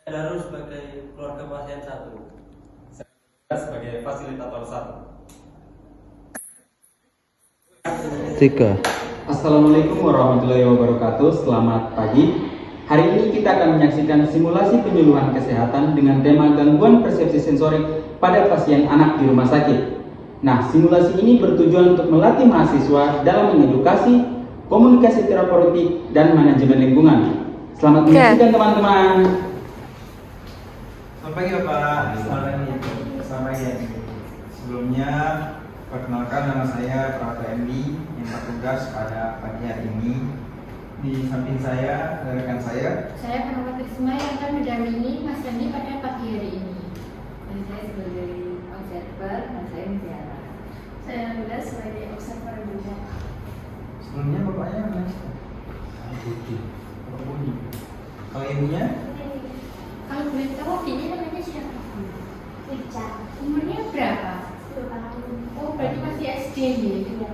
Daru sebagai keluarga pasien satu. Saya sebagai fasilitator satu. 3. Assalamualaikum warahmatullahi wabarakatuh. Selamat pagi. Hari ini kita akan menyaksikan simulasi penyuluhan kesehatan dengan tema gangguan persepsi sensorik pada pasien anak di rumah sakit. Nah, simulasi ini bertujuan untuk melatih mahasiswa dalam mengedukasi, komunikasi terapeutik, dan manajemen lingkungan. Selamat menyaksikan teman-teman. Selamat pagi Bapak. Selamat pagi. Sebelumnya perkenalkan, nama saya Prata MD yang bertugas pada pagi hari ini. Di samping saya rekan saya. Saya Perawat Risma yang akan mendampingi Mas Dandi pada pagi hari ini. Dan saya sebagai observer, dan saya Mutiara. Saya Amila sebagai observer juga. Sebelumnya bapaknya mana? Budi. Kalau ibunya? Kalau boleh tahu, ini namanya siapa? Rica. Umurnya berapa? 10 tahun. Oh, berarti masih SD ya? Iya.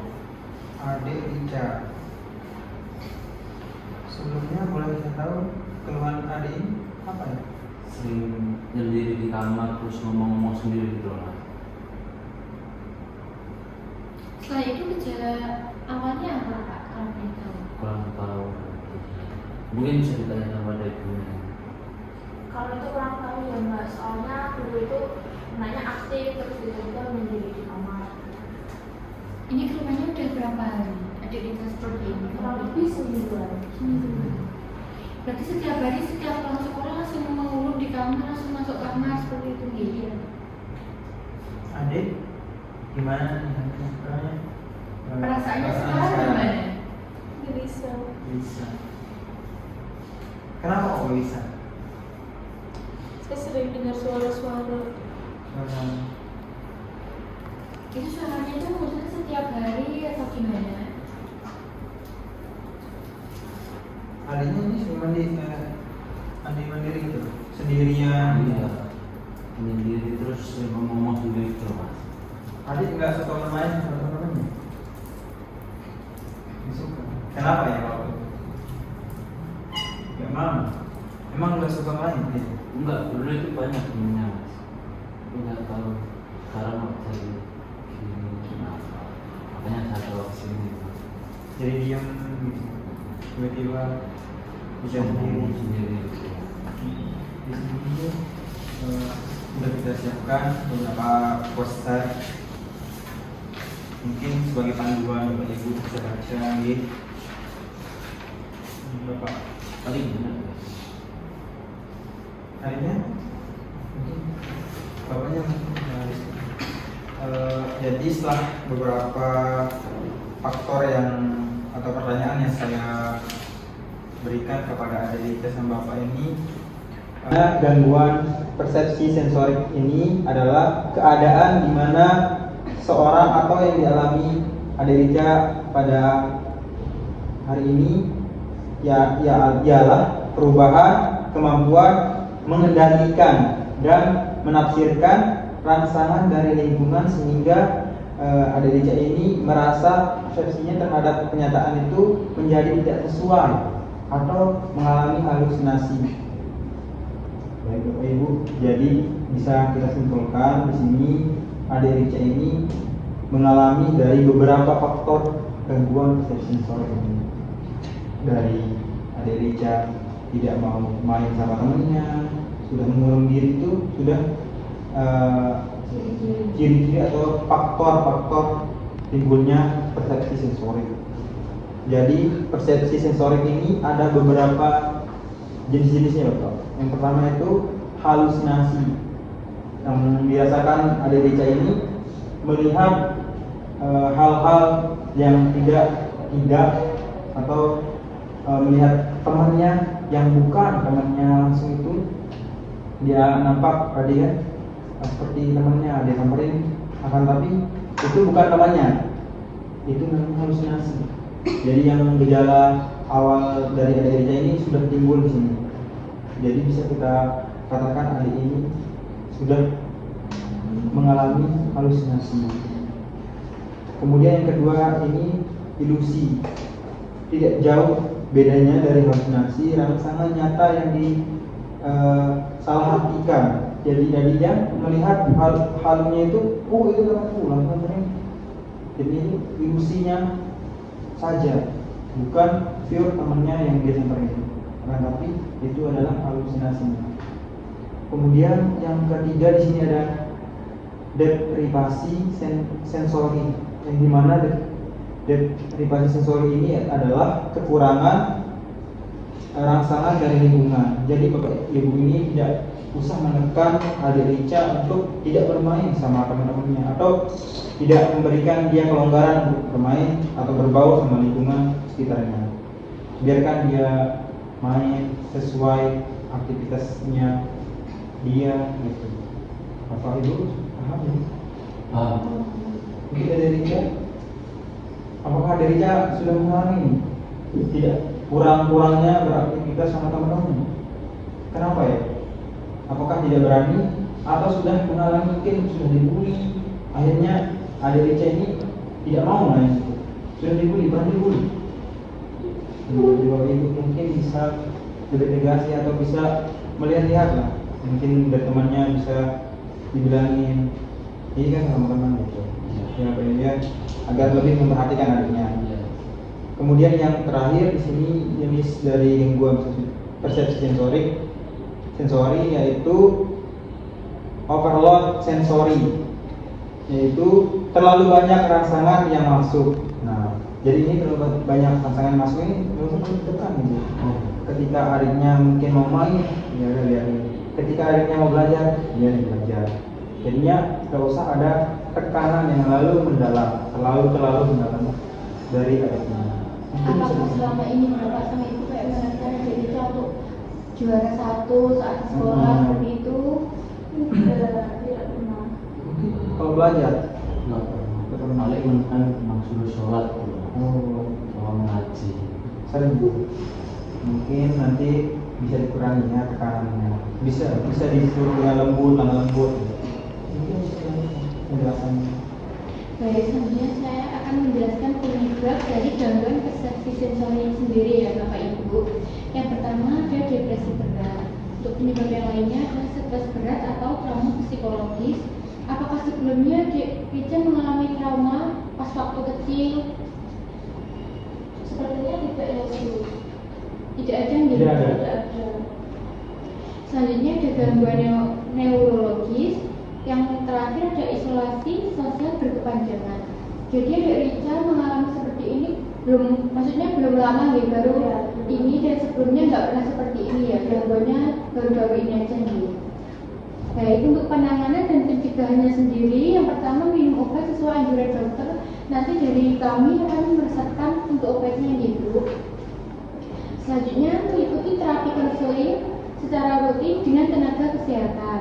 Adik Rica. Sebelumnya boleh saya tahu keluhan adik ini apa ya? Sering nyendiri di kamar terus ngomong-ngomong sendiri gitu lah. Setelah itu gejala awalnya apa Pak? Kalau boleh tahu? Kurang tahu. Mungkin bisa ditanyakan pada ibunya. Kalau itu kurang tahu ya Mbak, soalnya dulu itu nanya aktif terus tiba-tiba menyendiri di kamar. Ini keluhannya udah berapa hari? Adik Rita seperti ini? Kurang lebih semingguan. Berarti setiap hari, setiap pulang sekolah langsung mengurut di kamar, langsung masuk kamar seperti itu gitu ya? Adik gimana nih sekarang? Perasaannya sekarang gimana? Bisa. Bisa. Kenapa kok bisa? Saya sering dengar suara-suara. Itu suaranya itu maksudnya setiap hari atau gimana? Adiknya ini mandi mandiri gitu, sendirian. Iya. Menyendiri terus sering ngomong sendiri gitu mas. Adik nggak suka bermain sama teman-temannya? Nggak suka. Kenapa ya kalau itu? Emang nggak suka main? Ya? Enggak, dulu itu banyak temennya mas. Tapi nggak tahu sekarang mau jadi gini kenapa. Makanya saya bawa kesini. Jadi diam gitu. Tiba-tiba bisa Ngomong sendiri. sendiri gitu. Di sini sudah kita siapkan beberapa poster. Mungkin sebagai panduan Bapak Ibu bisa baca gitu. Bapak Tadi gimana? harinya bapaknya jadi setelah beberapa faktor yang atau pertanyaan yang saya berikan kepada adik sama bapak ini, Gangguan persepsi sensorik ini adalah keadaan di mana seorang atau yang dialami Adelija pada hari ini ialah perubahan kemampuan mengendalikan dan menafsirkan rangsangan dari lingkungan sehingga Adelija ini merasa persepsinya terhadap kenyataan itu menjadi tidak sesuai atau mengalami halusinasi. Baik Bapak Ibu, jadi bisa kita simpulkan di sini Adelija ini mengalami dari beberapa faktor gangguan persepsi sensorik ini. Dari Adelija tidak mau main sama temannya, sudah mengurung diri itu sudah ciri-ciri atau faktor-faktor timbulnya persepsi sensorik. Jadi persepsi sensorik ini ada beberapa jenis-jenisnya Bapak. Yang pertama itu halusinasi. Yang dirasakan Adelija ini melihat hal-hal yang tidak atau melihat temannya yang bukan temannya langsung itu, dia nampak dia seperti temannya, dia samperin akan tapi itu bukan temannya, itu namanya halusinasi. Jadi yang gejala awal dari Adelija ini sudah timbul di sini. Jadi bisa kita katakan adik ini sudah mengalami halusinasi. Kemudian yang kedua ini ilusi. Tidak jauh bedanya dari halusinasi, rangsangan nyata yang salah artikan. Jadi dia melihat halnya itu, oh itu temanku langsung sering. Jadi itu ilusinya saja, bukan pure temannya yang dia samperin. Tapi itu adalah halusinasinya. Kemudian yang ketiga di sini ada deprivasi sensori, yang dimana deprivasi sensori ini adalah kekurangan rangsangan dari lingkungan. Jadi Bapak Ibu ini tidak usah menekan adik Rica untuk tidak bermain sama teman-temannya, atau tidak memberikan dia kelonggaran untuk bermain atau berbaur sama lingkungan sekitarnya. Biarkan dia main sesuai aktivitasnya dia gitu. Bapak Ibu paham ya? Paham. Mungkin dari Rica, apakah dari Rica sudah mengalami tidak kurang-kurangnya beraktivitas sama teman-teman? Kenapa ya? Apakah tidak berani atau sudah mengalami, mungkin sudah dibully, akhirnya adik Rica ini tidak mau main, sudah dibully, pernah dibully. Jadi Bapak Ibu mungkin bisa berdelegasi atau bisa melihat-lihat lah, mungkin dari temannya bisa dibilangin, ini kan teman-teman gitu ya, ya, agar lebih memperhatikan adiknya. Kemudian yang terakhir di sini jenis dari gangguan persepsi sensori yaitu overload sensori, yaitu terlalu banyak rangsangan yang masuk. Nah, jadi ini terlalu banyak rangsangan masuk ini terlalu tekan gitu. Ketika adiknya mungkin mau main, ya udah biarin. Ketika adiknya mau belajar, dia belajar. Jadinya tidak usah ada tekanan yang terlalu mendalam dari adiknya. Apakah selama ini Bapak sama Ibu kayak mengajar adik Rica untuk juara 1 saat di sekolah seperti itu? Tidak pernah. Kalau belajar, Nggak pernah. Paling kan memang suruh sholat gitu. Sama mengaji. sering Bu. Mungkin nanti bisa dikurangi ya tekanannya. Bisa disuruh dengan lembut. Mungkin penjelasannya. Baik, selanjutnya saya akan menjelaskan penyebab dari gangguan persepsi sensori sendiri ya Bapak Ibu. Yang pertama ada depresi berat. Untuk penyebab yang lainnya adalah stres berat atau trauma psikologis. Apakah sebelumnya Rica mengalami trauma pas waktu kecil? Sepertinya tidak ya sih. Tidak ada yang Tidak ada. Tidak ada. Selanjutnya ada gangguan neurologis. Yang terakhir ada isolasi sosial berkepanjangan. Jadi adik Rica mengalami seperti ini belum lama ya, baru Ya. ini, dan sebelumnya nggak pernah seperti ini ya, gangguannya baru-baru ini aja nih. Baik, untuk penanganan dan pencegahannya sendiri, yang pertama minum obat sesuai anjuran dokter. Nanti dari kami akan meresepkan untuk obatnya gitu. Selanjutnya mengikuti terapi konseling secara rutin dengan tenaga kesehatan.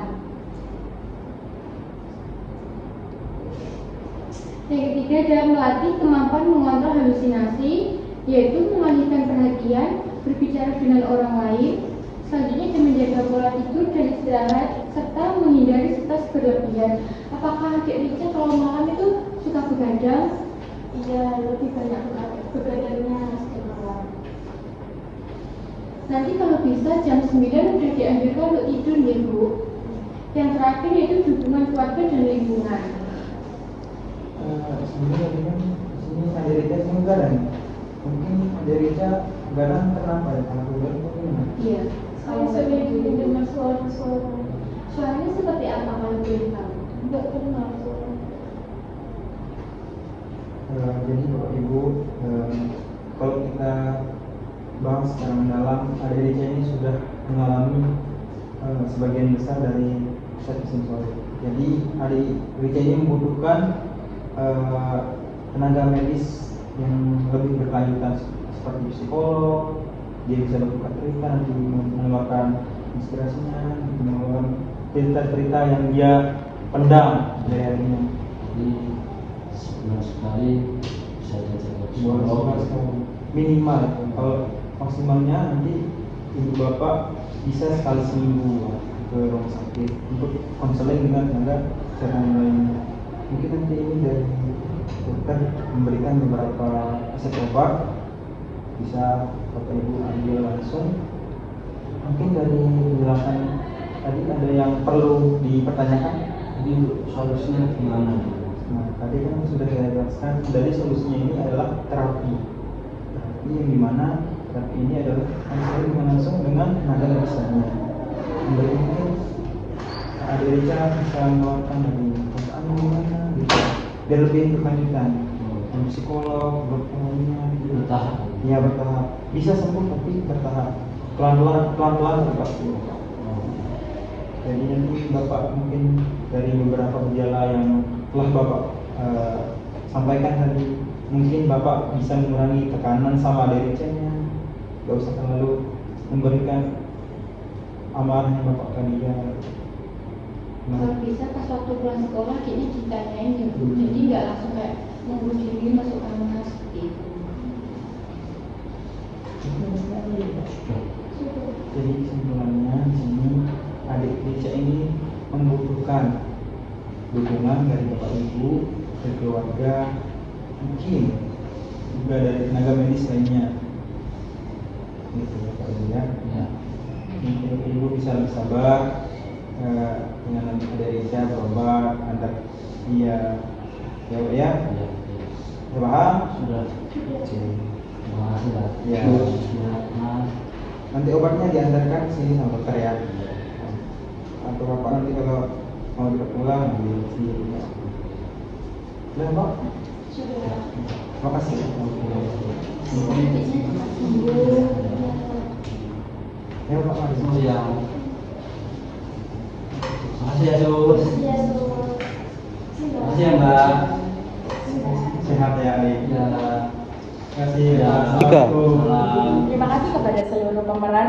Yang ketiga adalah melatih kemampuan mengontrol halusinasi, yaitu mengalihkan perhatian, berbicara dengan orang lain. Selanjutnya ada menjaga pola tidur dan istirahat, serta menghindari stres berlebihan. Apakah adik Rica kalau malam itu suka begadang? Iya, lebih banyak begadangnya setiap malam. Nanti kalau bisa jam 9 sudah dianjurkan untuk tidur ya Bu. Yang terakhir yaitu dukungan keluarga dan lingkungan. Sebenarnya sini ada Rica sini garang. Mungkin ada Rica garang kenapa ya? Karena garang mungkin. Iya. Saya sering dengar suara-suara. Suaranya seperti apa kalau boleh tahu? Tidak pernah suara. Jadi Bapak Ibu, kalau kita bahas secara mendalam, ada Rica ini sudah mengalami sebagian besar dari persepsi sensori. Jadi adik Rica ini membutuhkan tenaga medis yang lebih berkelanjutan seperti psikolog. Dia bisa bertukar cerita, nanti mengeluarkan inspirasinya, mengeluarkan cerita-cerita yang dia pendam dari harinya. Jadi sebulan sekali bisa diajak Minimal, minimal. Kalau maksimalnya nanti ibu bapak bisa sekali seminggu ke rumah sakit untuk konseling dengan tenaga kesehatan yang lainnya. Mungkin nanti ini dari dokter memberikan beberapa resep obat, bisa bapak ibu ambil langsung Mungkin dari penjelasan tadi ada yang perlu dipertanyakan? Jadi untuk solusinya gimana? Nah, tadi kan sudah saya jelaskan, dari solusinya ini adalah terapi. Terapi yang dimana terapi ini adalah konseling langsung dengan tenaga medisnya. Jadi mungkin ada Rica bisa mengeluarkan dari perasaan gimana gitu, biar lebih berkelanjutan. Psikolog, dokternya, gitu. Bertahap. Iya bertahap. Bisa sembuh tapi bertahap. Pelan-pelan tapi pasti. Jadi nanti Bapak mungkin dari beberapa gejala yang telah Bapak sampaikan tadi, mungkin Bapak bisa mengurangi tekanan sama dericanya. Gak usah terlalu memberikan amarah yang Bapak ke dia. Kalau bisa pas waktu pulang sekolah kayaknya ditanyain ya Bu, jadi nggak langsung kayak ngurus diri masuk kamar seperti itu. Jadi kesimpulannya di sini adik Rica ini membutuhkan dukungan dari Bapak Ibu, dari keluarga, mungkin juga dari tenaga medis lainnya. Gitu ya Pak Ibu ya. Ya. Mungkin Ibu bisa bersabar dengan nanti ada Rica berobat, antar dia ya Pak ya. Ya. Ya paham? Sudah. Terima kasih lah. Ya. Sudah, Mas. Nanti obatnya diantarkan ke sini sama dokter ya. Atau Bapak nanti kalau mau dibawa pulang di sini. Udah Pak? Sudah. Terima kasih. Ya Pak mari. Oh ya. Makasih ya Sus. Iya, so. Makasih ya Mbak. Sehat ya adik. Ya. Terima kasih. Ya. Assalamualaikum. Salam. Terima kasih kepada seluruh pemeran.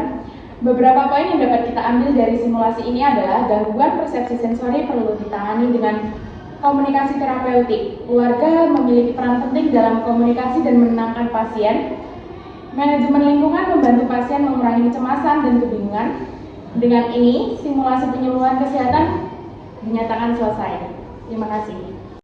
Beberapa poin yang dapat kita ambil dari simulasi ini adalah gangguan persepsi sensori perlu ditangani dengan komunikasi terapeutik. Keluarga memiliki peran penting dalam komunikasi dan menenangkan pasien. Manajemen lingkungan membantu pasien mengurangi kecemasan dan kebingungan. Dengan ini, simulasi penyuluhan kesehatan dinyatakan selesai. Terima kasih.